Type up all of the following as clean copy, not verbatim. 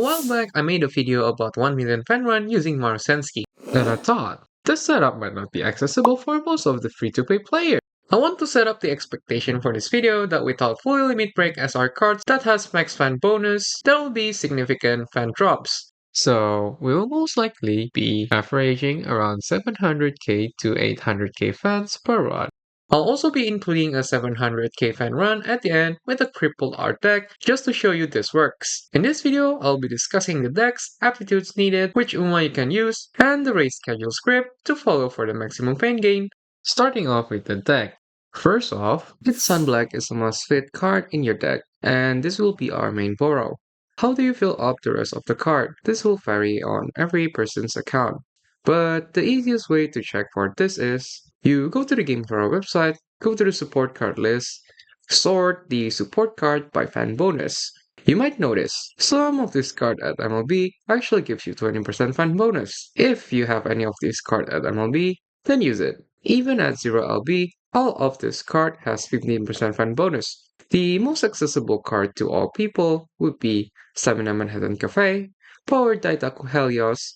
A while back, I made a video about 1 million fan run using Marusensky. Then I thought, this setup might not be accessible for most of the free-to-play players. I want to set up the expectation for this video that without fully limit break SR cards that has max fan bonus, there will be significant fan drops. So, we will most likely be averaging around 700k to 800k fans per run. I'll also be including a 700k fan run at the end with a crippled art deck just to show you this works. In this video, I'll be discussing the decks, aptitudes needed, which Uma you can use, and the race schedule script to follow for the maximum fan gain. Starting off with the deck. First off, Hit Sunblack is a must-fit card in your deck, and this will be our main borrow. How do you fill up the rest of the card? This will vary on every person's account. But the easiest way to check for this is, you go to the Game Pro website, go to the support card list, sort the support card by fan bonus. You might notice, some of this card at MLB actually gives you 20% fan bonus. If you have any of this card at MLB, then use it. Even at 0 LB, all of this card has 15% fan bonus. The most accessible card to all people would be Stamina Manhattan Cafe, Powered Daitaku Helios,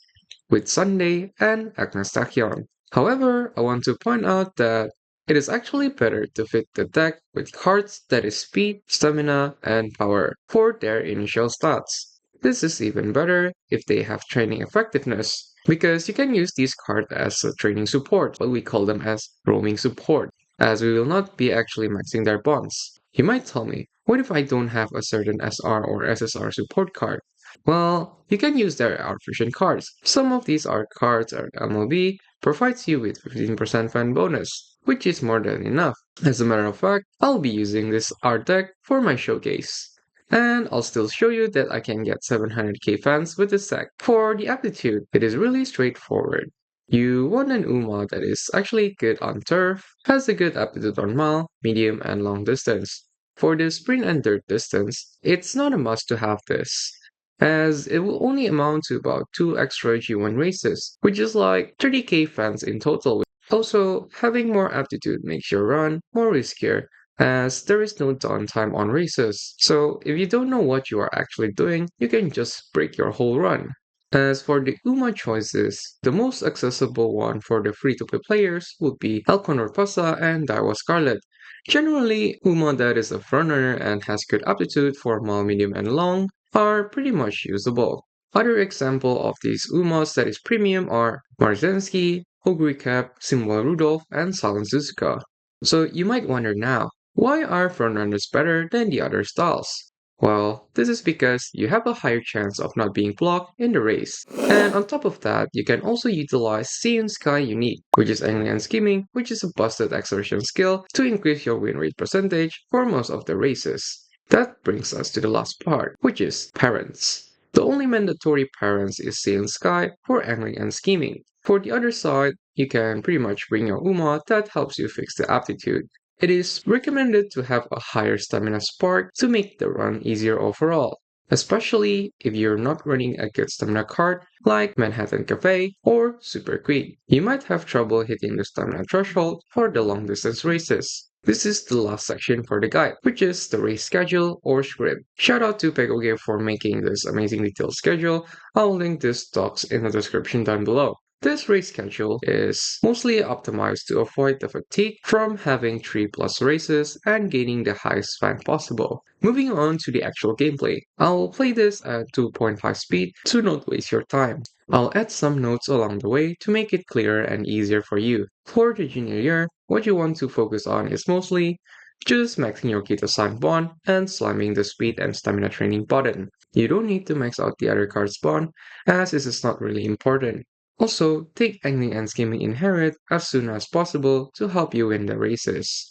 with Sunday and Agnes Tachyon. However, I want to point out that it is actually better to fit the deck with cards that is speed, stamina, and power for their initial stats. This is even better if they have training effectiveness, because you can use these cards as a training support, but we call them as roaming support, as we will not be actually maxing their bonds. You might tell me, what if I don't have a certain SR or SSR support card? Well, you can use their art fusion cards. Some of these art cards at MLB provides you with 15% fan bonus, which is more than enough. As a matter of fact, I'll be using this art deck for my showcase. And I'll still show you that I can get 700k fans with this deck. For the aptitude, it is really straightforward. You want an Uma that is actually good on turf, has a good aptitude on mile, medium, and long distance. For the sprint and dirt distance, it's not a must to have this, as it will only amount to about 2 extra G1 races, which is like 30k fans in total. Also, having more aptitude makes your run more riskier, as there is no downtime on races. So, if you don't know what you are actually doing, you can just break your whole run. As for the UMA choices, the most accessible one for the free-to-play players would be Halcon Pasa and Daiwa Scarlet. Generally, UMA that is a frontrunner and has good aptitude for mile, medium, and long are pretty much usable. Other example of these UMAs that is premium are Marzensky, Hoguricap, Symbol Rudolph, and Silent Suzuka. So you might wonder now, why are frontrunners better than the other styles? Well, this is because you have a higher chance of not being blocked in the race. And on top of that, you can also utilize Seeing Sky Unique, which is angling and skimming, which is a busted acceleration skill to increase your win rate percentage for most of the races. That brings us to the last part, which is parents. The only mandatory parents is Seeing Sky for angling and scheming. For the other side, you can pretty much bring your Uma that helps you fix the aptitude. It is recommended to have a higher stamina spark to make the run easier overall, especially if you're not running a good stamina card like Manhattan Cafe or Super Quick. You might have trouble hitting the stamina threshold for the long distance races. This is the last section for the guide, which is the race schedule or script. Shout out to Pegoge for making this amazing detailed schedule. I'll link this docs in the description down below. This race schedule is mostly optimized to avoid the fatigue from having 3+ races and gaining the highest fan possible. Moving on to the actual gameplay, I'll play this at 2.5 speed to not waste your time. I'll add some notes along the way to make it clearer and easier for you. For the junior year, what you want to focus on is mostly just maxing your Kita-san bond and slamming the speed and stamina training button. You don't need to max out the other card's bond, as this is not really important. Also, take angling and skimming inherit as soon as possible to help you win the races.